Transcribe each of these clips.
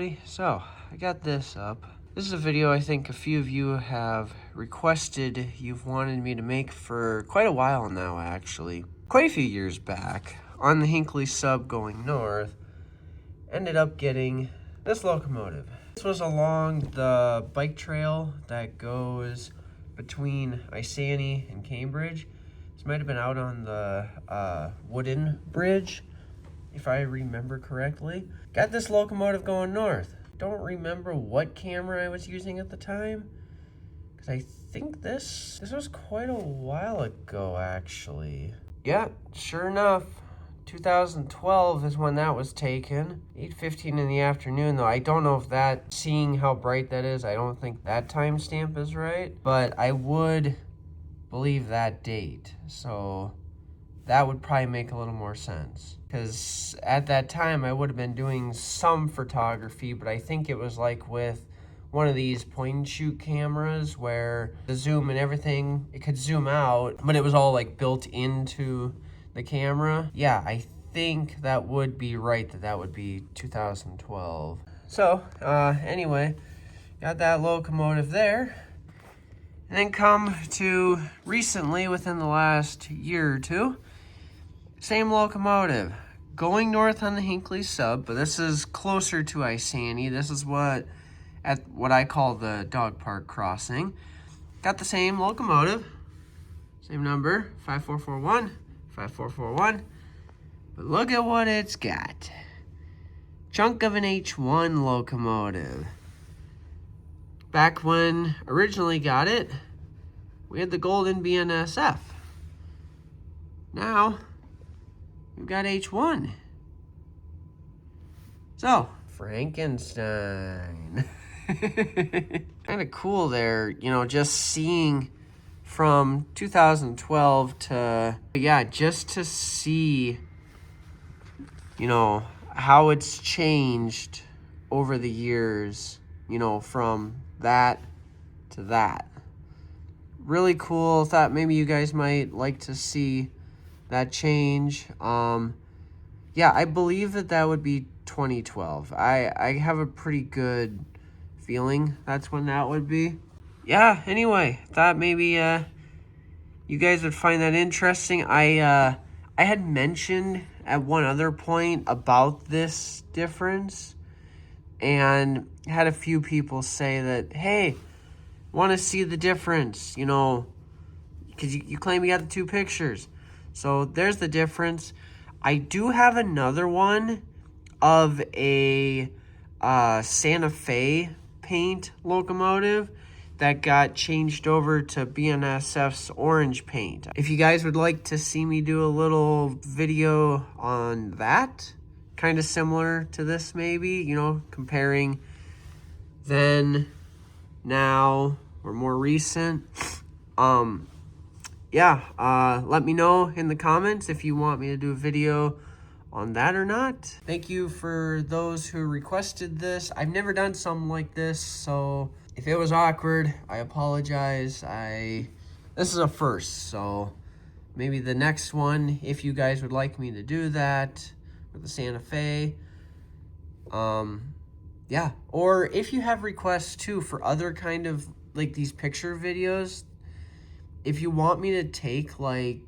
everybody. So, I got this up. This is a video I think a few of you have requested, you've wanted me to make for quite a while now, actually. Quite a few years back, on the Hinckley sub going north, ended up getting this locomotive. This was along the bike trail that goes between Isani and Cambridge. This might have been out on the wooden bridge, if I remember correctly. Got this locomotive going north. Don't remember what camera I was using at the time, because I think this was quite a while ago, actually. Yeah, sure enough, 2012 is when that was taken. 8:15 in the afternoon, though. I don't know if that, seeing how bright that is, I don't think that timestamp is right, but I would believe that date. So that would probably make a little more sense, because at that time I would have been doing some photography, but I think it was like with one of these point and shoot cameras where the zoom and everything, it could zoom out, but it was all like built into the camera. Yeah, I think that would be right, that would be 2012. So anyway, got that locomotive there. And then come to recently, within the last year or two, same locomotive, going north on the Hinckley sub, but this is closer to Isani. This is at what I call the dog park crossing. Got the same locomotive, same number, 5441, 5441. But look at what it's got. Chunk of an H1 locomotive. Back when originally got it, we had the golden BNSF. Now, we've got H1. So, Frankenstein. Kind of cool there, just seeing from 2012 to, yeah, just to see, how it's changed over the years, from that to that. Really cool. Thought maybe you guys might like to see that change. Yeah, I believe that would be 2012. I have a pretty good feeling that's when that would be. Yeah, anyway, thought maybe you guys would find that interesting. I had mentioned at one other point about this difference, and had a few people say that, hey, want to see the difference, because you claim you got the two pictures. So there's the difference. I do have another one of a Santa Fe paint locomotive that got changed over to BNSF's orange paint. If you guys would like to see me do a little video on that, kind of similar to this maybe, comparing then, now, or more recent, yeah, let me know in the comments if you want me to do a video on that or not. Thank you for those who requested this. I've never done something like this, so if it was awkward, I apologize. This is a first, so maybe the next one, if you guys would like me to do that with the Santa Fe, yeah. Or if you have requests too for other kind of like these picture videos, if you want me to take like,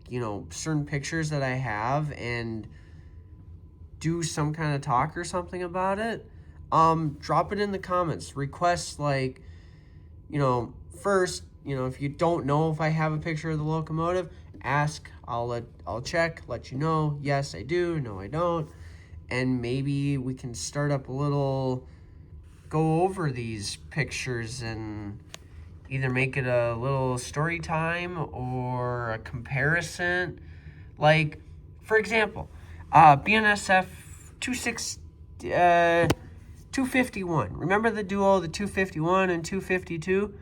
certain pictures that I have and do some kind of talk or something about it, drop it in the comments. Request like, first, if you don't know if I have a picture of the locomotive, ask. I'll check, let you know. Yes, I do. No, I don't. And maybe we can start up a little, go over these pictures and either make it a little story time or a comparison. Like, for example, BNSF 251. Remember the duo, the 251 and 252?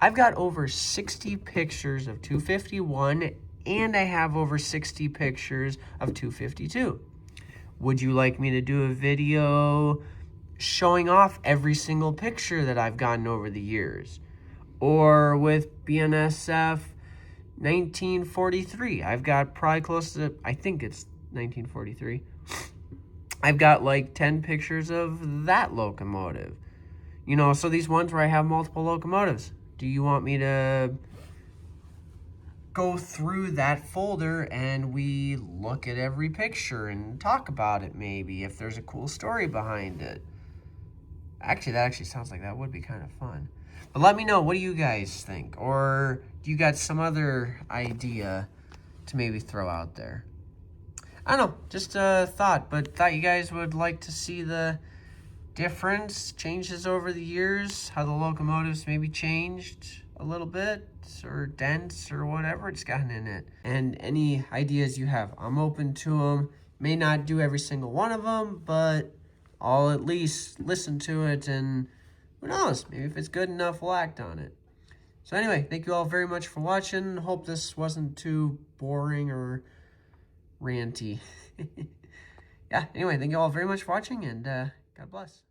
I've got over 60 pictures of 251, and I have over 60 pictures of 252. Would you like me to do a video showing off every single picture that I've gotten over the years? Or with BNSF 1943, I've got probably close to, I think it's 1943. I've got like 10 pictures of that locomotive. You know, so these ones where I have multiple locomotives. Do you want me to go through that folder and we look at every picture and talk about it maybe, if there's a cool story behind it? Actually, that actually sounds like that would be kind of fun. But let me know, what do you guys think? Or do you got some other idea to maybe throw out there? I don't know, just a thought, but thought you guys would like to see the difference, changes over the years, how the locomotives maybe changed a little bit, or dents, or whatever it's gotten in it. And any ideas you have, I'm open to them. May not do every single one of them, but I'll at least listen to it, and who knows, maybe if it's good enough, we'll act on it. So anyway, thank you all very much for watching. Hope this wasn't too boring or ranty. Yeah, anyway, thank you all very much for watching, and God bless.